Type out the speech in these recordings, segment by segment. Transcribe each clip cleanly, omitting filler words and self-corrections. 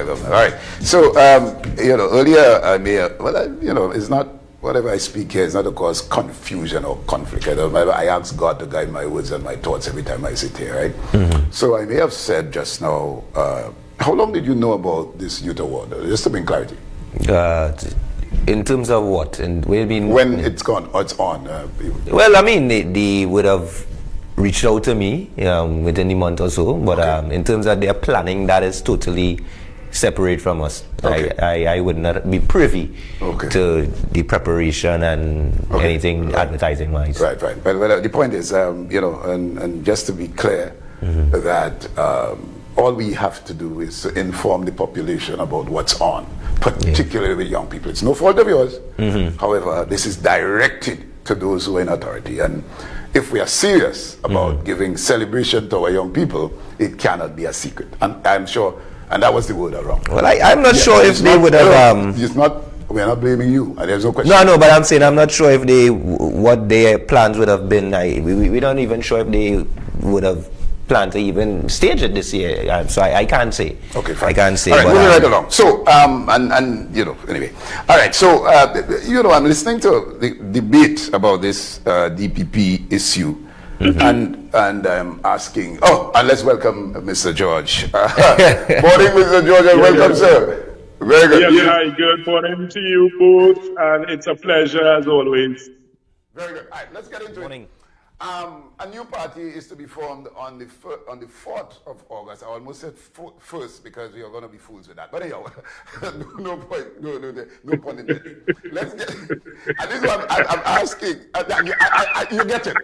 government. All right. So, earlier I may, it's not, whatever I speak here is not to cause confusion or conflict. I ask God to guide my words and my thoughts every time I sit here, right? Mm-hmm. So I may have said just now, how long did you know about this youth award? Just to bring clarity. In terms of what? And when it's gone, or it's on? Well, I mean, they would have reached out to me within a month or so, but okay. In terms of their planning, that is totally separate from us. Okay. I would not be privy to the preparation and anything advertising wise. Right. But the point is, and just to be clear, that all we have to do is to inform the population about what's on, particularly with young people. It's no fault of yours. However, this is directed to those who are in authority. And if we are serious about giving celebration to our young people, it cannot be a secret. And I'm sure, and that was the word around. Well, I'm not sure if they would have... We're not blaming you, and there's no question. No, but I'm saying I'm not sure if what their plans would have been. We're not even sure if they would have planned to even stage it this year. So I can't say. Okay, fine. I can't say. All right, moving right along. So, anyway. All right, so, I'm listening to the debate about this DPP issue. And I'm asking, and let's welcome Mr. George. Morning, Mr. George, and welcome, sir. Very good. Yes, hi, good morning to you both, and it's a pleasure as always. Very good. All right, let's get into it. A new party is to be formed on the 4th of August. I almost said first because we are going to be fools with that. But anyhow, no point in that. Let's get. And this one, I'm asking. You get it.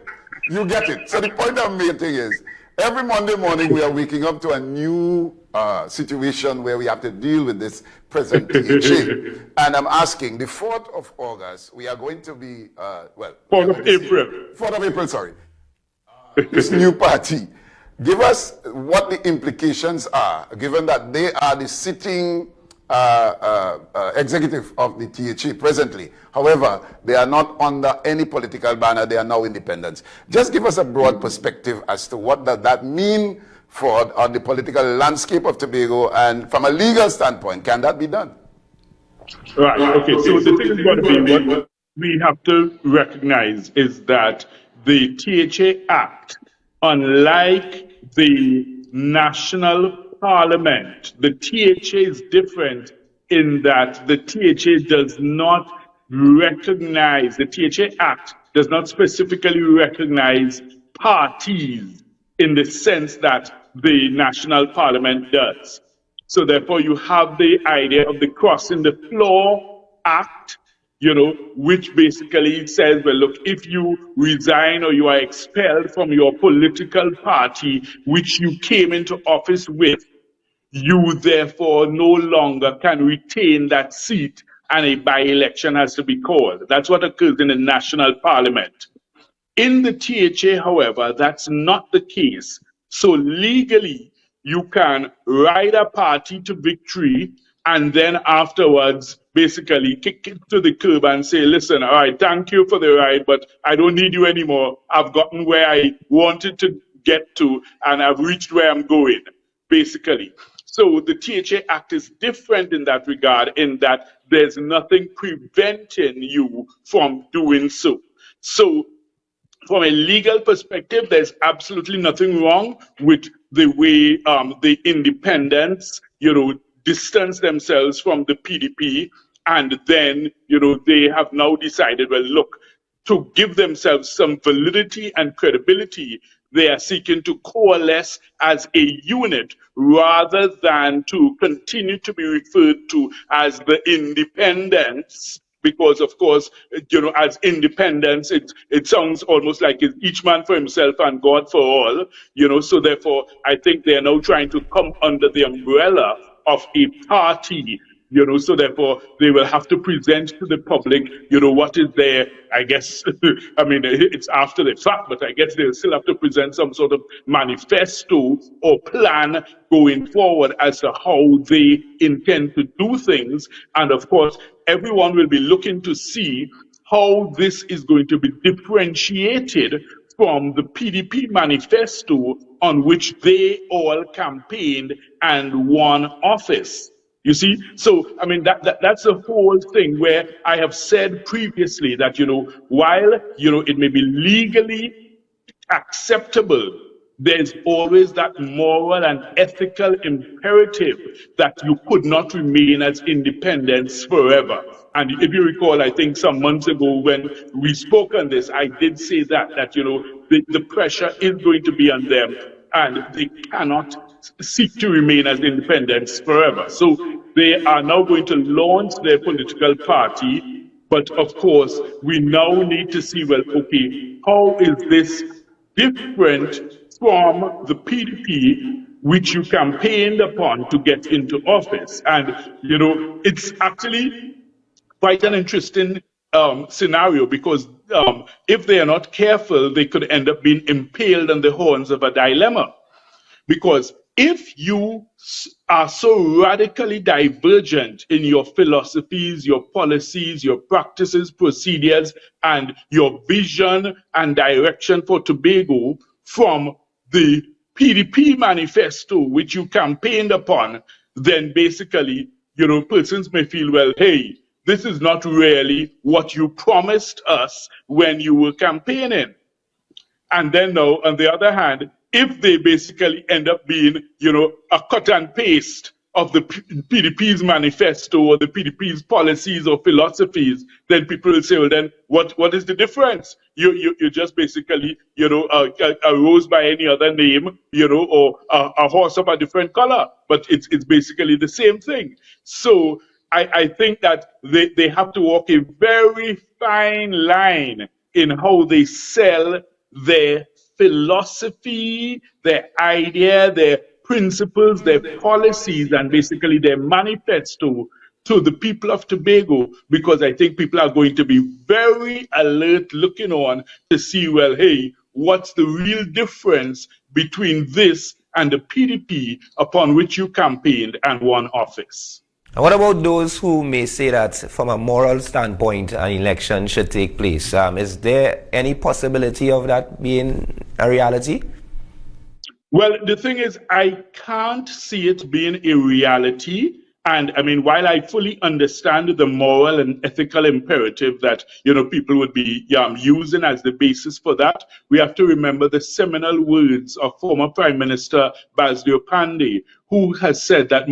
You get it. So the point I'm making is, every Monday morning we are waking up to a new situation where we have to deal with this present THA. And I'm asking, the 4th of August, we are going to be, 4th of April. 4th of April, sorry. This new party. Give us what the implications are, given that they are the sitting executive of the THA presently. However, they are not under any political banner. They are now independents. Just give us a broad perspective as to what does that mean on the political landscape of Tobago, and from a legal standpoint, can that be done? Right, okay. So the thing is going to be, what we have to recognize is that the THA Act, unlike the National Parliament, the THA is different in that the THA does not recognize, the THA Act does not specifically recognize parties in the sense that the National Parliament does. So therefore you have the idea of the Crossing the Floor Act, which basically says, well, look, if you resign or you are expelled from your political party, which you came into office with, you therefore no longer can retain that seat and a by-election has to be called. That's what occurs in the National Parliament. In the THA, however, that's not the case. So legally, you can ride a party to victory and then afterwards basically kick it to the curb and say, listen, all right, thank you for the ride, but I don't need you anymore. I've gotten where I wanted to get to and I've reached where I'm going, basically. So the THA Act is different in that regard, in that there's nothing preventing you from doing so. So from a legal perspective, there's absolutely nothing wrong with the way the independents, distance themselves from the PDP, and then, they have now decided, well, look, to give themselves some validity and credibility, they are seeking to coalesce as a unit rather than to continue to be referred to as the independents. Because, of course, as independents, it sounds almost like it's each man for himself and God for all, so therefore, I think they are now trying to come under the umbrella of a party, so therefore, they will have to present to the public, what is there, I guess, I mean, it's after the fact, but I guess they'll still have to present some sort of manifesto or plan going forward as to how they intend to do things. And of course, everyone will be looking to see how this is going to be differentiated from the PDP manifesto on which they all campaigned and won office. You see, so I mean that's the whole thing where I have said previously that while it may be legally acceptable, there's always that moral and ethical imperative that you could not remain as independents forever. And if you recall, I think some months ago when we spoke on this, I did say that the pressure is going to be on them, and they cannot seek to remain as independents forever. So they are now going to launch their political party, but of course, we now need to see, well, okay, how is this different from the PDP which you campaigned upon to get into office? And, it's actually quite an interesting scenario, because if they are not careful, they could end up being impaled on the horns of a dilemma. Because if you are so radically divergent in your philosophies, your policies, your practices, procedures, and your vision and direction for Tobago from the PDP manifesto, which you campaigned upon, then basically, persons may feel, well, hey, this is not really what you promised us when you were campaigning. And then now, on the other hand, if they basically end up being, a cut and paste of the PDP's manifesto or the PDP's policies or philosophies, then people will say, well, then what is the difference? You just basically, a rose by any other name, or a horse of a different color, but it's basically the same thing. So I think that they have to walk a very fine line in how they sell their philosophy, their idea, their principles, their policies, and basically their manifesto to the people of Tobago, because I think people are going to be very alert looking on to see, well, hey, what's the real difference between this and the PDP upon which you campaigned and won office? And what about those who may say that from a moral standpoint an election should take place? Is there any possibility of that being a reality? Well, the thing is, I can't see it being a reality. And I mean, while I fully understand the moral and ethical imperative that, people would be using as the basis for that, we have to remember the seminal words of former Prime Minister Basdeo Panday, who has said that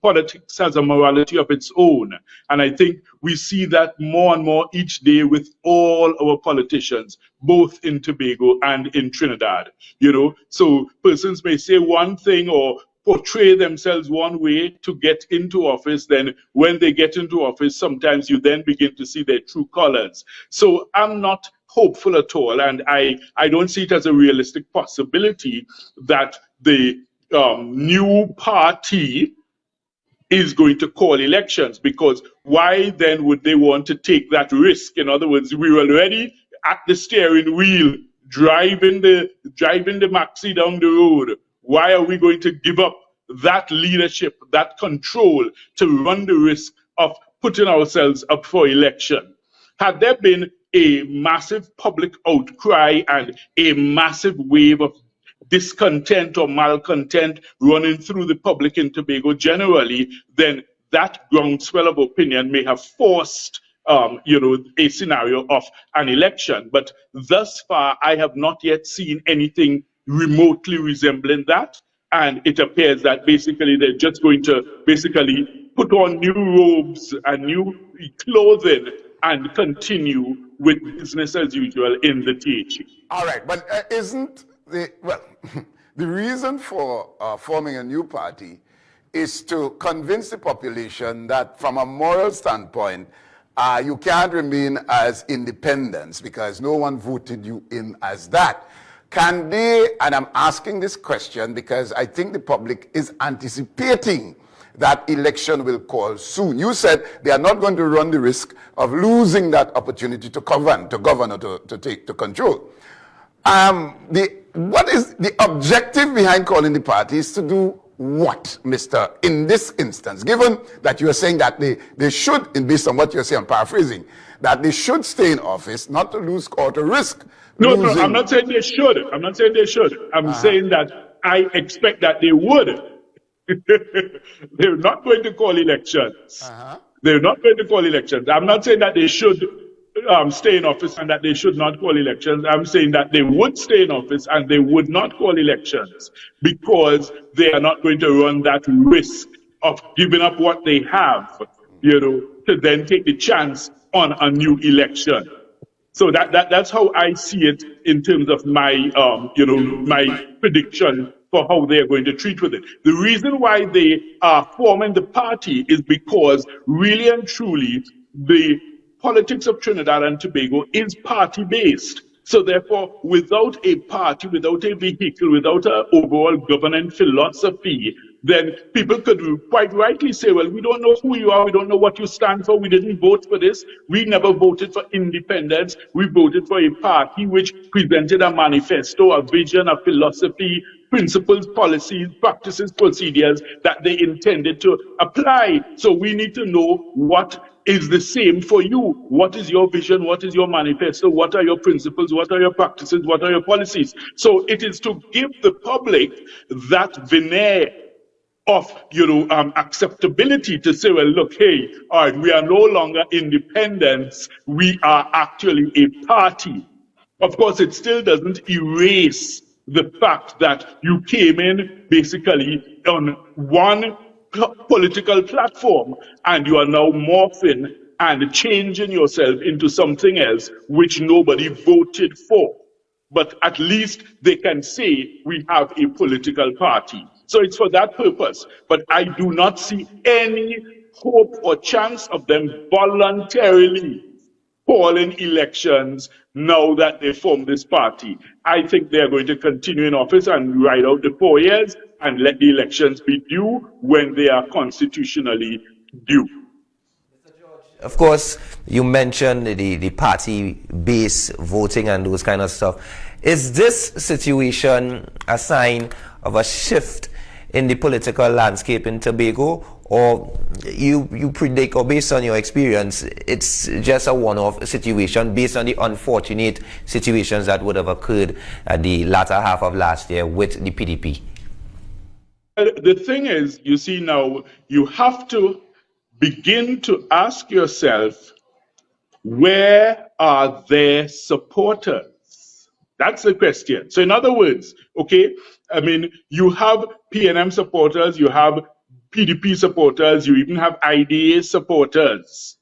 politics has a morality of its own. And I think we see that more and more each day with all our politicians, both in Tobago and in Trinidad. So persons may say one thing or portray themselves one way to get into office, then when they get into office, sometimes you then begin to see their true colors. So I'm not hopeful at all, and I don't see it as a realistic possibility that the new party is going to call elections, because why then would they want to take that risk? In other words, we were already at the steering wheel, driving the maxi down the road. Why are we going to give up that leadership, that control, to run the risk of putting ourselves up for election? Had there been a massive public outcry and a massive wave of discontent or malcontent running through the public in Tobago generally, then that groundswell of opinion may have forced a scenario of an election. But thus far, I have not yet seen anything remotely resembling that. And it appears that basically they're just going to basically put on new robes and new clothing and continue with business as usual in the THE. All right, but isn't the reason for forming a new party is to convince the population that from a moral standpoint, you can't remain as independents because no one voted you in as that. Can they, and I'm asking this question because I think the public is anticipating that election will call soon. You said they are not going to run the risk of losing that opportunity to govern or to control. What is the objective behind calling the party is to do what, in this instance, given that you're saying that they should, based on what you're saying, I'm paraphrasing, that they should stay in office, not to lose or to risk losing. No, I'm not saying they should. I'm saying that I expect that they would. They're not going to call elections. Uh-huh. They're not going to call elections. I'm not saying that they should stay in office and that they should not call elections. I'm saying that they would stay in office and they would not call elections because they are not going to run that risk of giving up what they have, to then take the chance on a new election. So that's how I see it in terms of my prediction for how they are going to treat with it. The reason why they are forming the party is because really and truly the politics of Trinidad and Tobago is party based. So therefore, without a party, without a vehicle, without an overall governance philosophy, then people could quite rightly say, well, we don't know who you are, we don't know what you stand for, we didn't vote for this, we never voted for independence, we voted for a party which presented a manifesto, a vision, a philosophy, principles, policies, practices, procedures that they intended to apply. So we need to know what is the same for you. What is your vision? What is your manifesto? What are your principles? What are your practices? What are your policies? So it is to give the public that veneer of acceptability to say, well, look, hey, all right, we are no longer independents, we are actually a party. Of course, it still doesn't erase the fact that you came in basically on one political platform and you are now morphing and changing yourself into something else which nobody voted for. But at least they can say we have a political party. So it's for that purpose. But I do not see any hope or chance of them voluntarily calling elections now that they form this party. I think they are going to continue in office and ride out the 4 years and let the elections be due when they are constitutionally due. Of course, you mentioned the party-based voting and those kind of stuff. Is this situation a sign of a shift in the political landscape in Tobago, or you predict, or based on your experience, it's just a one-off situation based on the unfortunate situations that would have occurred at the latter half of last year with the PDP? The thing is, you see now, you have to begin to ask yourself, where are their supporters? That's the question. So in other words, okay, I mean, you have PNM supporters, you have PDP supporters, you even have IDA supporters.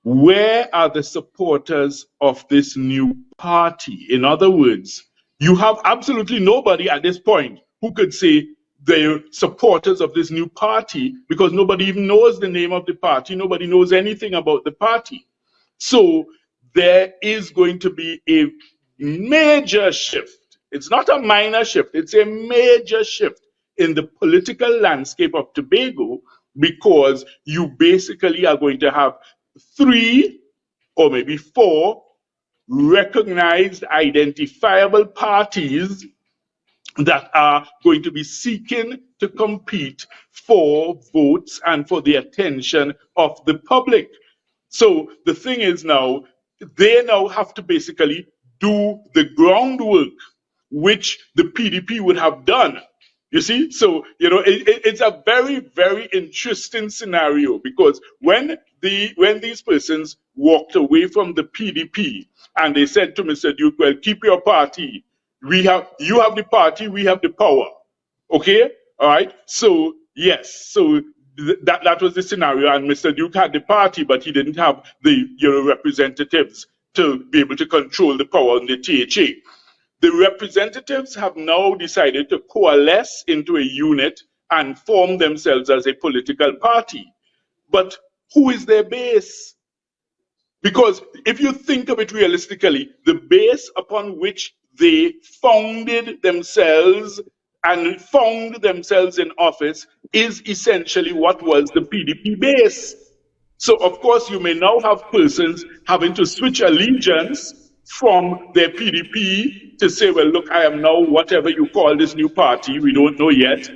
Where are the supporters of this new party? In other words, you have absolutely nobody at this point who could say they're supporters of this new party because nobody even knows the name of the party. Nobody knows anything about the party. So there is going to be a major shift. It's not a minor shift. It's a major shift in the political landscape of Tobago because you basically are going to have 3 or maybe 4 recognized, identifiable parties that are going to be seeking to compete for votes and for the attention of the public. So the thing is now, they now have to basically do the groundwork which the PDP would have done. You see, so it's a very, very interesting scenario because when these persons walked away from the PDP and they said to Mr. Duke, well, keep your party. You have the party, we have the power. Okay? All right. So yes, so that was the scenario, and Mr. Duke had the party, but he didn't have the representatives to be able to control the power in the THA. The representatives have now decided to coalesce into a unit and form themselves as a political party. But who is their base? Because if you think of it realistically, the base upon which they founded themselves and found themselves in office is essentially what was the PDP base. So, of course, you may now have persons having to switch allegiance from their PDP to say, well, look, I am now whatever you call this new party. We don't know yet,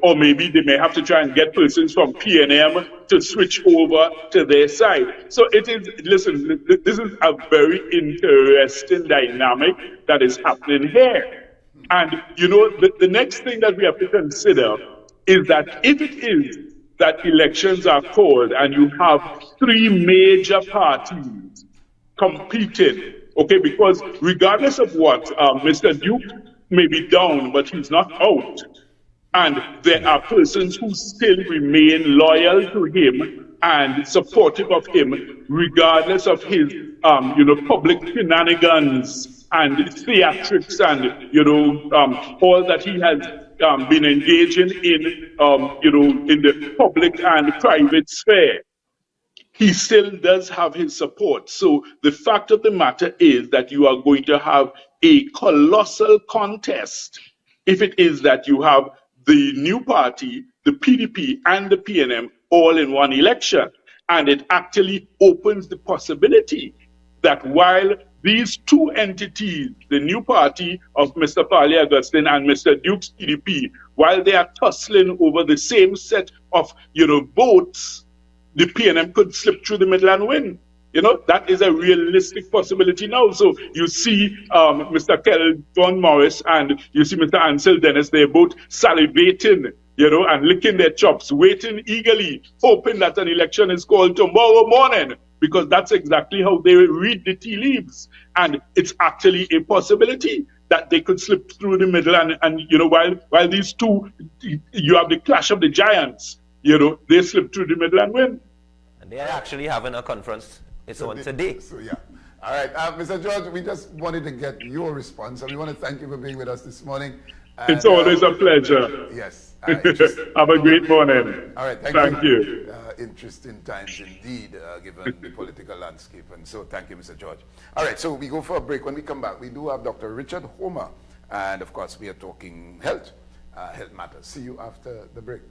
or maybe they may have to try and get persons from PNM to switch over to their side. So it is, listen, this is a very interesting dynamic that is happening here. And, the next thing that we have to consider is that if it is that elections are called and you have three major parties competing, okay, because regardless of what, Mr. Duke may be down, but he's not out. And there are persons who still remain loyal to him and supportive of him, regardless of his, public shenanigans and theatrics and, all that he has been engaging in, in the public and private sphere. He still does have his support. So the fact of the matter is that you are going to have a colossal contest if it is that you have the new party, the PDP, and the PNM all in one election. And it actually opens the possibility that while these two entities, the new party of Mr. Farley Augustine and Mr. Duke's PDP, while they are tussling over the same set of, votes, the PNM could slip through the middle and win. That is a realistic possibility now. So you see Mr. Kelvin Morris and you see Mr. Ansel Dennis, they're both salivating, and licking their chops, waiting eagerly, hoping that an election is called tomorrow morning, because that's exactly how they read the tea leaves. And it's actually a possibility that they could slip through the middle and while these two, you have the clash of the giants, they slip through the middle and win. And they are actually having a conference. It's on today. So, yeah. All right. Mr. George, we just wanted to get your response, and we want to thank you for being with us this morning. And, it's always a pleasure. Yes. Have a great morning. All right. Thank you. Interesting times indeed, given the political landscape. And so thank you, Mr. George. All right. So we go for a break. When we come back, we do have Dr. Richard Homer. And, of course, we are talking health matters. See you after the break.